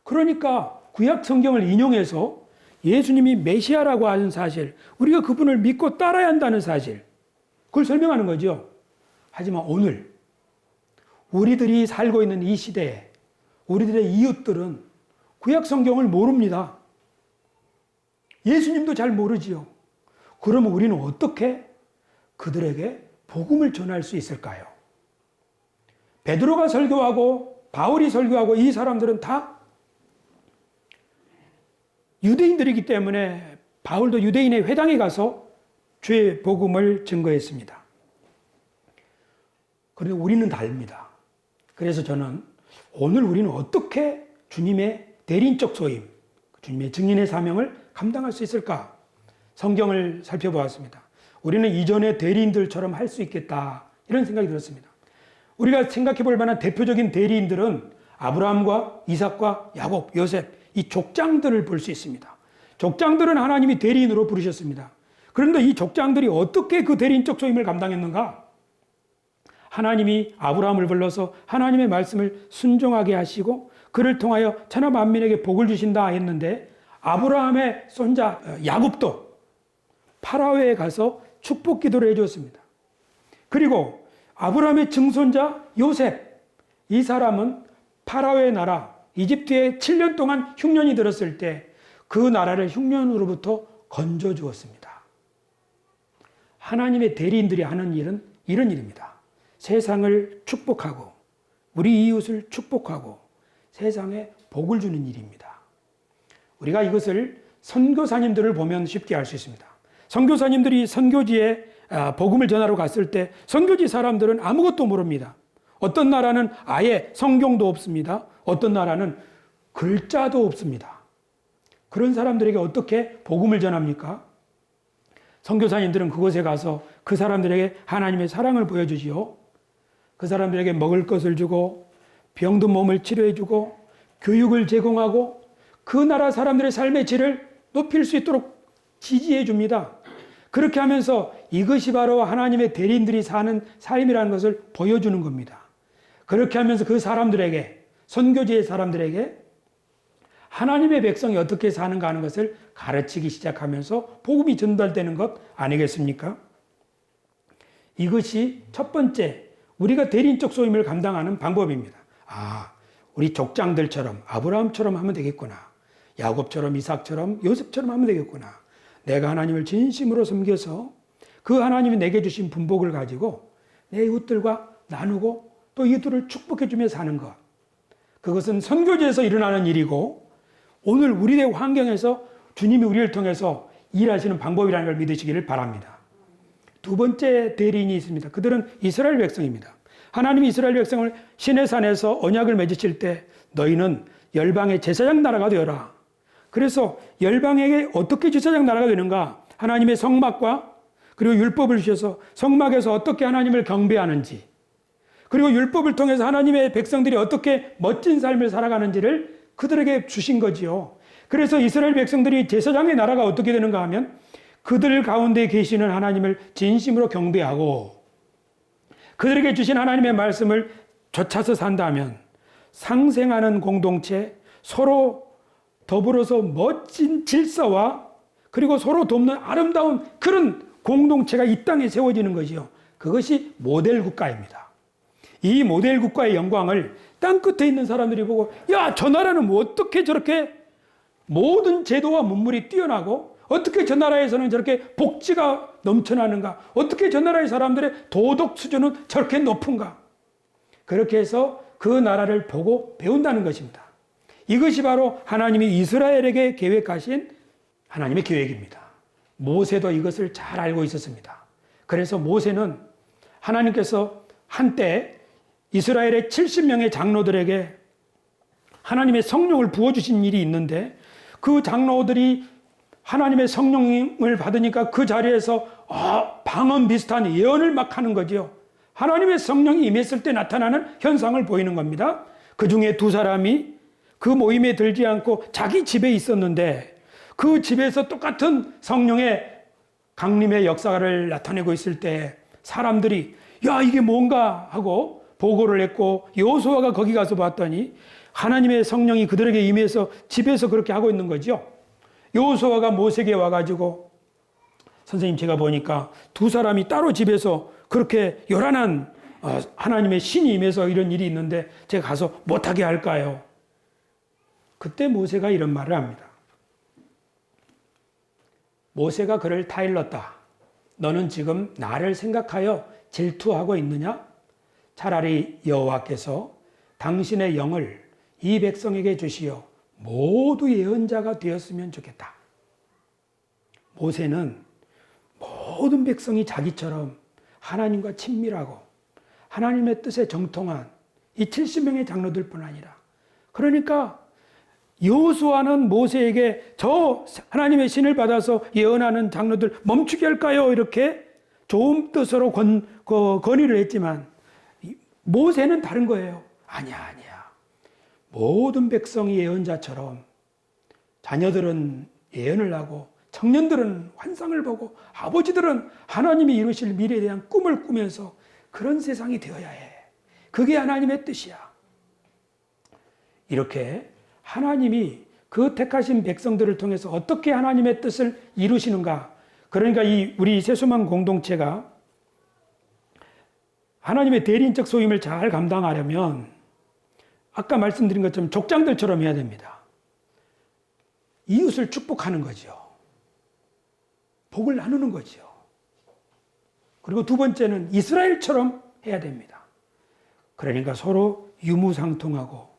그러니까 구약 성경을 인용해서 예수님이 메시아라고 하는 사실, 우리가 그분을 믿고 따라야 한다는 사실, 그걸 설명하는 거죠. 하지만 오늘 우리들이 살고 있는 이 시대에 우리들의 이웃들은 구약 성경을 모릅니다. 예수님도 잘 모르지요. 그러면 우리는 어떻게 그들에게 복음을 전할 수 있을까요? 베드로가 설교하고 바울이 설교하고 이 사람들은 다 유대인들이기 때문에 바울도 유대인의 회당에 가서 주의 복음을 증거했습니다. 그런데 우리는 다릅니다. 그래서 저는 오늘 우리는 어떻게 주님의 대리인적 소임, 주님의 증인의 사명을 감당할 수 있을까? 성경을 살펴보았습니다. 우리는 이전의 대리인들처럼 할 수 있겠다, 이런 생각이 들었습니다. 우리가 생각해 볼 만한 대표적인 대리인들은 아브라함과 이삭과 야곱, 요셉, 이 족장들을 볼 수 있습니다. 족장들은 하나님이 대리인으로 부르셨습니다. 그런데 이 족장들이 어떻게 그 대리인적 소임을 감당했는가? 하나님이 아브라함을 불러서 하나님의 말씀을 순종하게 하시고 그를 통하여 천하 만민에게 복을 주신다 했는데, 아브라함의 손자 야곱도 파라오에 가서 축복 기도를 해줬습니다. 그리고 아브라함의 증손자 요셉, 이 사람은 파라오의 나라 이집트에 7년 동안 흉년이 들었을 때 그 나라를 흉년으로부터 건져 주었습니다. 하나님의 대리인들이 하는 일은 이런 일입니다. 세상을 축복하고 우리 이웃을 축복하고 세상에 복을 주는 일입니다. 우리가 이것을 선교사님들을 보면 쉽게 알 수 있습니다. 선교사님들이 선교지에 복음을 전하러 갔을 때 선교지 사람들은 아무것도 모릅니다. 어떤 나라는 아예 성경도 없습니다. 어떤 나라는 글자도 없습니다. 그런 사람들에게 어떻게 복음을 전합니까? 선교사님들은 그곳에 가서 그 사람들에게 하나님의 사랑을 보여주지요. 그 사람들에게 먹을 것을 주고 병든 몸을 치료해주고 교육을 제공하고 그 나라 사람들의 삶의 질을 높일 수 있도록 지지해 줍니다. 그렇게 하면서 이것이 바로 하나님의 대리인들이 사는 삶이라는 것을 보여주는 겁니다. 그렇게 하면서 그 사람들에게, 선교지의 사람들에게 하나님의 백성이 어떻게 사는가 하는 것을 가르치기 시작하면서 복음이 전달되는 것 아니겠습니까? 이것이 첫 번째 우리가 대리인적 소임을 감당하는 방법입니다. 우리 족장들처럼 아브라함처럼 하면 되겠구나. 야곱처럼 이삭처럼 요셉처럼 하면 되겠구나. 내가 하나님을 진심으로 섬겨서 그 하나님이 내게 주신 분복을 가지고 내 이웃들과 나누고 또 이웃들을 축복해주며 사는 것. 그것은 선교지에서 일어나는 일이고 오늘 우리의 환경에서 주님이 우리를 통해서 일하시는 방법이라는 걸 믿으시기를 바랍니다. 두 번째 대리인이 있습니다. 그들은 이스라엘 백성입니다. 하나님이 이스라엘 백성을 시내산에서 언약을 맺으실 때 너희는 열방의 제사장 나라가 되어라. 그래서 열방에게 어떻게 제사장 나라가 되는가? 하나님의 성막과 그리고 율법을 주셔서 성막에서 어떻게 하나님을 경배하는지, 그리고 율법을 통해서 하나님의 백성들이 어떻게 멋진 삶을 살아가는지를 그들에게 주신 거지요. 그래서 이스라엘 백성들이 제사장의 나라가 어떻게 되는가 하면 그들 가운데 계시는 하나님을 진심으로 경배하고 그들에게 주신 하나님의 말씀을 좇아서 산다면 상생하는 공동체, 서로 더불어서 멋진 질서와 그리고 서로 돕는 아름다운 그런 공동체가 이 땅에 세워지는 것이요. 그것이 모델 국가입니다. 이 모델 국가의 영광을 땅끝에 있는 사람들이 보고, 야, 저 나라는 뭐 어떻게 저렇게 모든 제도와 문물이 뛰어나고 어떻게 저 나라에서는 저렇게 복지가 넘쳐나는가? 어떻게 저 나라의 사람들의 도덕 수준은 저렇게 높은가? 그렇게 해서 그 나라를 보고 배운다는 것입니다. 이것이 바로 하나님이 이스라엘에게 계획하신 하나님의 계획입니다. 모세도 이것을 잘 알고 있었습니다. 그래서 모세는 하나님께서 한때 이스라엘의 70명의 장로들에게 하나님의 성령을 부어주신 일이 있는데 그 장로들이 하나님의 성령을 받으니까 그 자리에서 방언 비슷한 예언을 막 하는 거죠. 하나님의 성령이 임했을 때 나타나는 현상을 보이는 겁니다. 그 중에 두 사람이 그 모임에 들지 않고 자기 집에 있었는데 그 집에서 똑같은 성령의 강림의 역사를 나타내고 있을 때 사람들이 야, 이게 뭔가 하고 보고를 했고 여호수아가 거기 가서 봤더니 하나님의 성령이 그들에게 임해서 집에서 그렇게 하고 있는 거죠. 여호수아가 모세에게 와가지고 선생님 제가 보니까 두 사람이 따로 집에서 그렇게 요란한 하나님의 신이 임해서 이런 일이 있는데 제가 가서 못하게 할까요? 그때 모세가 이런 말을 합니다. 모세가 그를 타일렀다. 너는 지금 나를 생각하여 질투하고 있느냐? 차라리 여호와께서 당신의 영을 이 백성에게 주시어 모두 예언자가 되었으면 좋겠다. 모세는 모든 백성이 자기처럼 하나님과 친밀하고 하나님의 뜻에 정통한 이 70명의 장로들뿐 아니라, 그러니까 여호수아는 모세에게 저 하나님의 신을 받아서 예언하는 장로들 멈추게 할까요? 이렇게 좋은 뜻으로 건의를 했지만 모세는 다른 거예요. 아니야. 모든 백성이 예언자처럼 자녀들은 예언을 하고 청년들은 환상을 보고 아버지들은 하나님이 이루실 미래에 대한 꿈을 꾸면서 그런 세상이 되어야 해. 그게 하나님의 뜻이야. 이렇게 하나님이 그 택하신 백성들을 통해서 어떻게 하나님의 뜻을 이루시는가. 그러니까 우리 세수만 공동체가 하나님의 대리인적 소임을 잘 감당하려면 아까 말씀드린 것처럼 족장들처럼 해야 됩니다. 이웃을 축복하는 거죠. 복을 나누는 거죠. 그리고 두 번째는 이스라엘처럼 해야 됩니다. 그러니까 서로 유무상통하고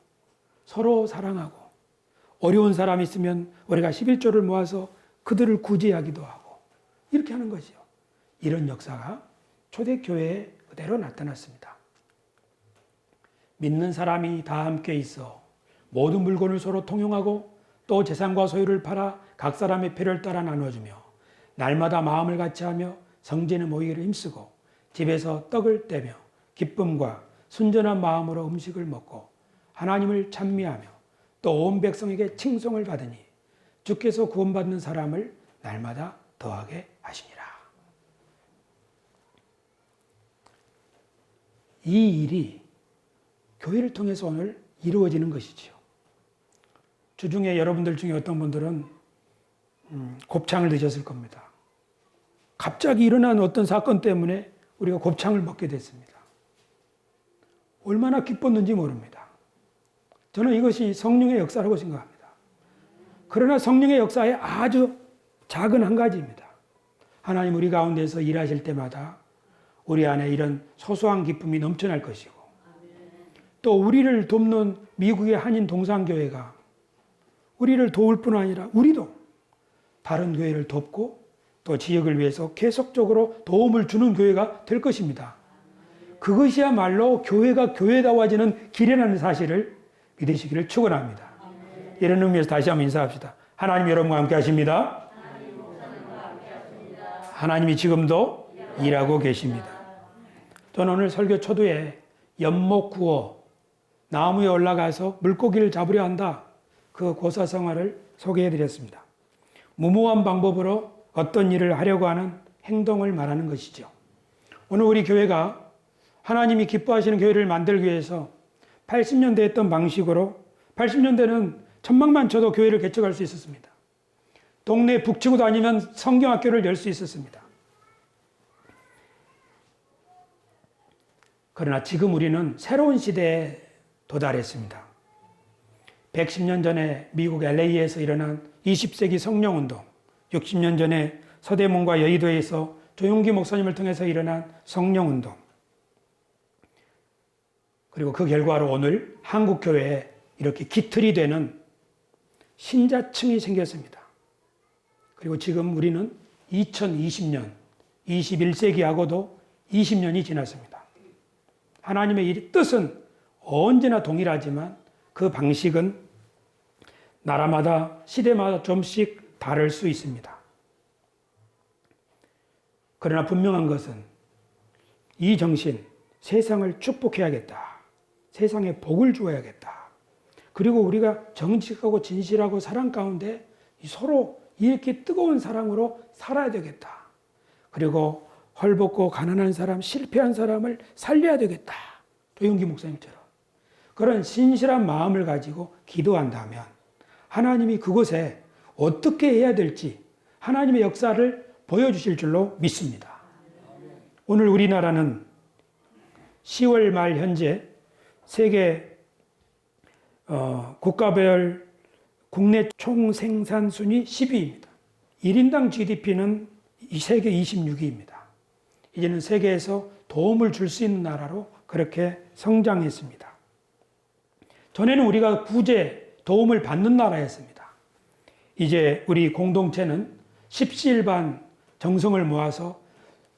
서로 사랑하고 어려운 사람이 있으면 우리가 11조를 모아서 그들을 구제하기도 하고 이렇게 하는 거죠. 이런 역사가 초대교회에 그대로 나타났습니다. 믿는 사람이 다 함께 있어 모든 물건을 서로 통용하고 또 재산과 소유를 팔아 각 사람의 필요를 따라 나눠주며 날마다 마음을 같이하며 성전에 모이기를 힘쓰고 집에서 떡을 떼며 기쁨과 순전한 마음으로 음식을 먹고 하나님을 찬미하며 또 온 백성에게 칭송을 받으니 주께서 구원받는 사람을 날마다 더하게 하시니라. 이 일이 교회를 통해서 오늘 이루어지는 것이지요. 주중에 여러분들 중에 어떤 분들은 곱창을 드셨을 겁니다. 갑자기 일어난 어떤 사건 때문에 우리가 곱창을 먹게 됐습니다. 얼마나 기뻤는지 모릅니다. 저는 이것이 성령의 역사라고 생각합니다. 그러나 성령의 역사의 아주 작은 한 가지입니다. 하나님 우리 가운데서 일하실 때마다 우리 안에 이런 소소한 기쁨이 넘쳐날 것이고 또 우리를 돕는 미국의 한인 동산교회가 우리를 도울 뿐 아니라 우리도 다른 교회를 돕고 또 지역을 위해서 계속적으로 도움을 주는 교회가 될 것입니다. 그것이야말로 교회가 교회다워지는 길이라는 사실을 믿으시기를 축원합니다. 이런 의미에서 다시 한번 인사합시다. 하나님 여러분과 함께 하십니다. 하나님이 지금도 일하고 계십니다. 저는 오늘 설교 초두에 연못 구워 나무에 올라가서 물고기를 잡으려 한다. 그 고사 생활을 소개해 드렸습니다. 무모한 방법으로 어떤 일을 하려고 하는 행동을 말하는 것이죠. 오늘 우리 교회가 하나님이 기뻐하시는 교회를 만들기 위해서 80년대 했던 방식으로 80년대는 천막만 쳐도 교회를 개척할 수 있었습니다. 동네 북치고 다니면 성경학교를 열 수 있었습니다. 그러나 지금 우리는 새로운 시대에 도달했습니다. 110년 전에 미국 LA에서 일어난 20세기 성령운동, 60년 전에 서대문과 여의도에서 조용기 목사님을 통해서 일어난 성령운동, 그리고 그 결과로 오늘 한국교회에 이렇게 기틀이 되는 신자층이 생겼습니다. 그리고 지금 우리는 2020년, 21세기하고도 20년이 지났습니다. 하나님의 뜻은 언제나 동일하지만 그 방식은 나라마다 시대마다 좀씩 다를 수 있습니다. 그러나 분명한 것은 이 정신, 세상을 축복해야겠다. 세상에 복을 주어야겠다. 그리고 우리가 정직하고 진실하고 사랑 가운데 서로 이렇게 뜨거운 사랑으로 살아야 되겠다. 그리고 헐벗고 가난한 사람, 실패한 사람을 살려야 되겠다. 조용기 목사님처럼. 그런 신실한 마음을 가지고 기도한다면 하나님이 그곳에 어떻게 해야 될지 하나님의 역사를 보여주실 줄로 믿습니다. 오늘 우리나라는 10월 말 현재 세계 국가별 국내 총생산 순위 10위입니다. 1인당 GDP는 세계 26위입니다. 이제는 세계에서 도움을 줄 수 있는 나라로 그렇게 성장했습니다. 전에는 우리가 구제, 도움을 받는 나라였습니다. 이제 우리 공동체는 십시일반 정성을 모아서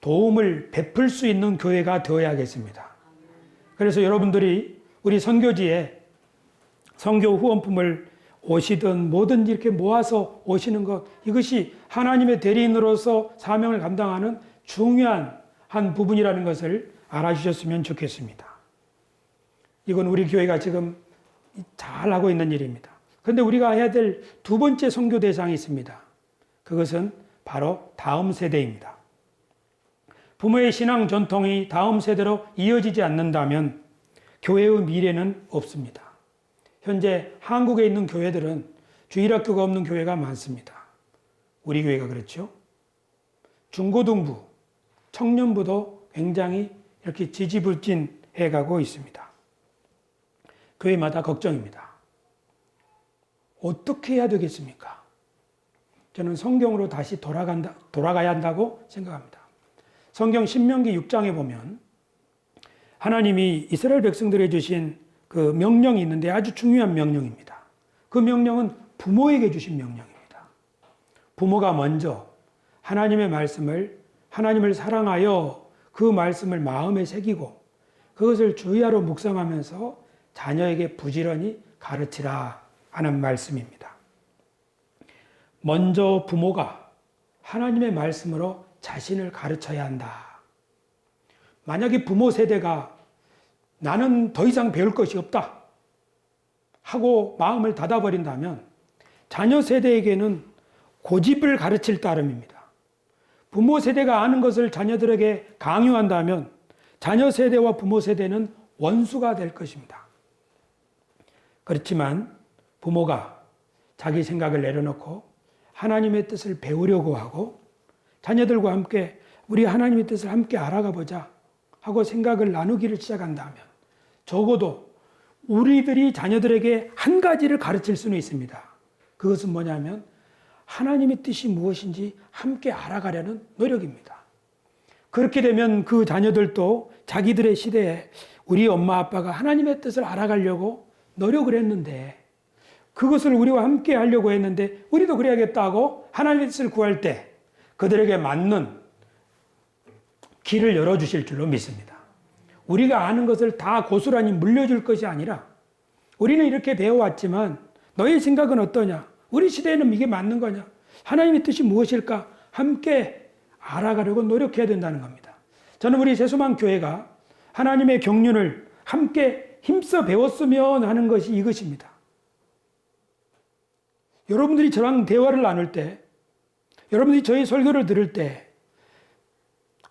도움을 베풀 수 있는 교회가 되어야겠습니다. 그래서 여러분들이 우리 선교지에 선교 후원품을 오시든 뭐든 이렇게 모아서 오시는 것, 이것이 하나님의 대리인으로서 사명을 감당하는 중요한 한 부분이라는 것을 알아주셨으면 좋겠습니다. 이건 우리 교회가 지금 잘하고 있는 일입니다. 그런데 우리가 해야 될 두 번째 선교 대상이 있습니다. 그것은 바로 다음 세대입니다. 부모의 신앙 전통이 다음 세대로 이어지지 않는다면 교회의 미래는 없습니다. 현재 한국에 있는 교회들은 주일학교가 없는 교회가 많습니다. 우리 교회가 그렇죠. 중고등부, 청년부도 굉장히 이렇게 지지부진해 가고 있습니다. 교회마다 걱정입니다. 어떻게 해야 되겠습니까? 저는 성경으로 다시 돌아가야 한다고 생각합니다. 성경 신명기 6장에 보면 하나님이 이스라엘 백성들에게 주신 그 명령이 있는데 아주 중요한 명령입니다. 그 명령은 부모에게 주신 명령입니다. 부모가 먼저 하나님의 말씀을, 하나님을 사랑하여 그 말씀을 마음에 새기고 그것을 주야로 묵상하면서 자녀에게 부지런히 가르치라 하는 말씀입니다. 먼저 부모가 하나님의 말씀으로 자신을 가르쳐야 한다. 만약에 부모 세대가 나는 더 이상 배울 것이 없다 하고 마음을 닫아버린다면 자녀 세대에게는 고집을 가르칠 따름입니다. 부모 세대가 아는 것을 자녀들에게 강요한다면 자녀 세대와 부모 세대는 원수가 될 것입니다. 그렇지만 부모가 자기 생각을 내려놓고 하나님의 뜻을 배우려고 하고 자녀들과 함께 우리 하나님의 뜻을 함께 알아가 보자 하고 생각을 나누기를 시작한다면 적어도 우리들이 자녀들에게 한 가지를 가르칠 수는 있습니다. 그것은 뭐냐면 하나님의 뜻이 무엇인지 함께 알아가려는 노력입니다. 그렇게 되면 그 자녀들도 자기들의 시대에 우리 엄마 아빠가 하나님의 뜻을 알아가려고 노력을 했는데 그것을 우리와 함께 하려고 했는데 우리도 그래야겠다고 하나님의 뜻을 구할 때 그들에게 맞는 길을 열어주실 줄로 믿습니다. 우리가 아는 것을 다 고스란히 물려줄 것이 아니라 우리는 이렇게 배워왔지만 너의 생각은 어떠냐? 우리 시대에는 이게 맞는 거냐? 하나님의 뜻이 무엇일까? 함께 알아가려고 노력해야 된다는 겁니다. 저는 우리 새소망 교회가 하나님의 경륜을 함께 힘써 배웠으면 하는 것이 이것입니다. 여러분들이 저랑 대화를 나눌 때, 여러분들이 저희 설교를 들을 때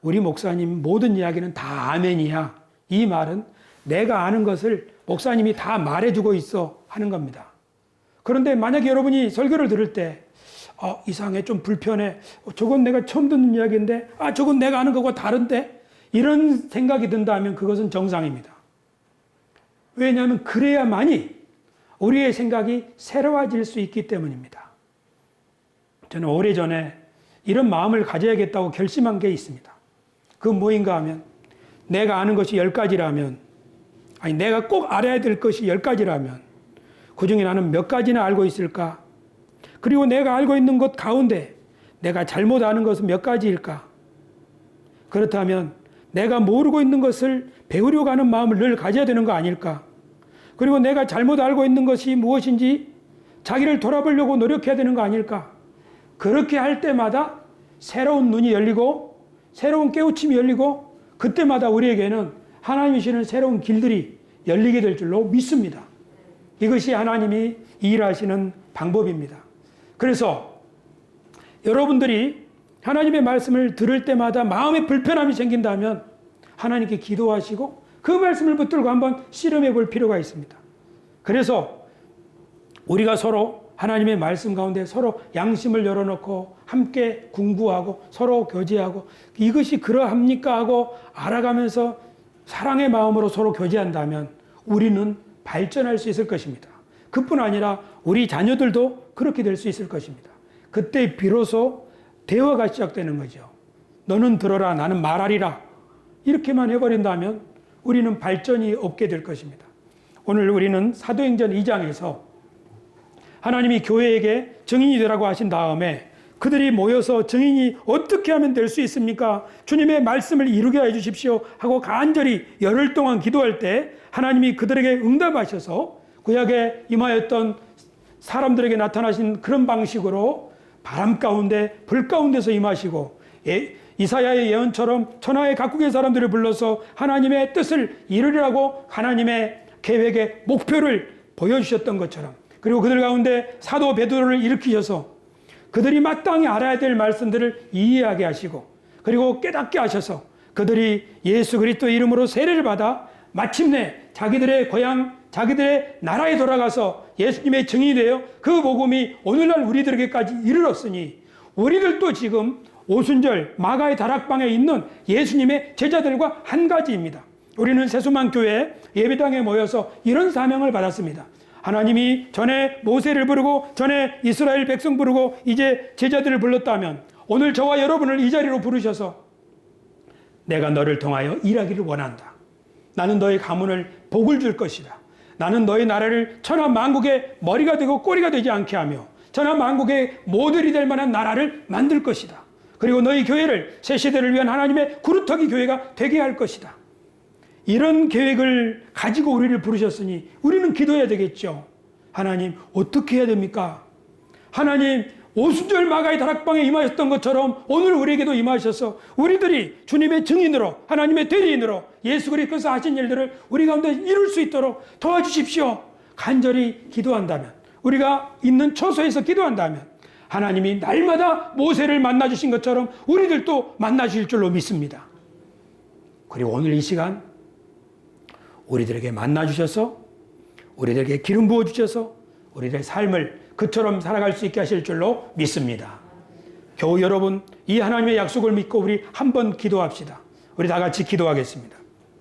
우리 목사님 모든 이야기는 다 아멘이야. 이 말은 내가 아는 것을 목사님이 다 말해주고 있어 하는 겁니다. 그런데 만약에 여러분이 설교를 들을 때 이상해, 좀 불편해, 저건 내가 처음 듣는 이야기인데 저건 내가 아는 거고 다른데 이런 생각이 든다면 그것은 정상입니다. 왜냐하면 그래야만이 우리의 생각이 새로워질 수 있기 때문입니다. 저는 오래전에 이런 마음을 가져야겠다고 결심한 게 있습니다. 그 뭐인가 하면 내가 아는 것이 10가지라면 내가 꼭 알아야 될 것이 10가지라면 그중에 나는 몇 가지나 알고 있을까? 그리고 내가 알고 있는 것 가운데 내가 잘못 아는 것은 몇 가지일까? 그렇다면 내가 모르고 있는 것을 배우려고 하는 마음을 늘 가져야 되는 거 아닐까? 그리고 내가 잘못 알고 있는 것이 무엇인지 자기를 돌아보려고 노력해야 되는 거 아닐까? 그렇게 할 때마다 새로운 눈이 열리고 새로운 깨우침이 열리고 그때마다 우리에게는 하나님이 주시는 새로운 길들이 열리게 될 줄로 믿습니다. 이것이 하나님이 일하시는 방법입니다. 그래서 여러분들이 하나님의 말씀을 들을 때마다 마음에 불편함이 생긴다면 하나님께 기도하시고 그 말씀을 붙들고 한번 씨름해 볼 필요가 있습니다. 그래서 우리가 서로 하나님의 말씀 가운데 서로 양심을 열어놓고 함께 공부하고 서로 교제하고 이것이 그러합니까 하고 알아가면서 사랑의 마음으로 서로 교제한다면 우리는 발전할 수 있을 것입니다. 그뿐 아니라 우리 자녀들도 그렇게 될 수 있을 것입니다. 그때 비로소 대화가 시작되는 거죠. 너는 들어라, 나는 말하리라. 이렇게만 해버린다면 우리는 발전이 없게 될 것입니다. 오늘 우리는 사도행전 2장에서 하나님이 교회에게 증인이 되라고 하신 다음에 그들이 모여서 증인이 어떻게 하면 될 수 있습니까? 주님의 말씀을 이루게 해주십시오 하고 간절히 열흘 동안 기도할 때 하나님이 그들에게 응답하셔서 구약에 임하였던 사람들에게 나타나신 그런 방식으로 바람 가운데 불 가운데서 임하시고 이사야의 예언처럼 천하의 각국의 사람들을 불러서 하나님의 뜻을 이루리라고 하나님의 계획의 목표를 보여주셨던 것처럼, 그리고 그들 가운데 사도 베드로를 일으키셔서 그들이 마땅히 알아야 될 말씀들을 이해하게 하시고, 그리고 깨닫게 하셔서 그들이 예수 그리스도 이름으로 세례를 받아 마침내 자기들의 고향, 자기들의 나라에 돌아가서 예수님의 증인이 되어 그 복음이 오늘날 우리들에게까지 이르렀으니, 우리들도 지금 오순절 마가의 다락방에 있는 예수님의 제자들과 한 가지입니다. 우리는 세수만 교회 예배당에 모여서 이런 사명을 받았습니다. 하나님이 전에 모세를 부르고 전에 이스라엘 백성 부르고 이제 제자들을 불렀다면 오늘 저와 여러분을 이 자리로 부르셔서 내가 너를 통하여 일하기를 원한다. 나는 너의 가문을 복을 줄 것이다. 나는 너의 나라를 천하 만국의 머리가 되고 꼬리가 되지 않게 하며 천하 만국의 모델이 될 만한 나라를 만들 것이다. 그리고 너희 교회를 새 시대를 위한 하나님의 구루터기 교회가 되게 할 것이다. 이런 계획을 가지고 우리를 부르셨으니 우리는 기도해야 되겠죠. 하나님, 어떻게 해야 됩니까? 하나님, 오순절 마가의 다락방에 임하셨던 것처럼 오늘 우리에게도 임하셔서 우리들이 주님의 증인으로, 하나님의 대리인으로 예수 그리스도께서 하신 일들을 우리 가운데 이룰 수 있도록 도와주십시오. 간절히 기도한다면, 우리가 있는 처소에서 기도한다면 하나님이 날마다 모세를 만나주신 것처럼 우리들도 만나주실 줄로 믿습니다. 그리고 오늘 이 시간 우리들에게 만나주셔서, 우리들에게 기름 부어주셔서 우리들의 삶을 그처럼 살아갈 수 있게 하실 줄로 믿습니다. 교우 여러분, 이 하나님의 약속을 믿고 우리 한번 기도합시다. 우리 다 같이 기도하겠습니다.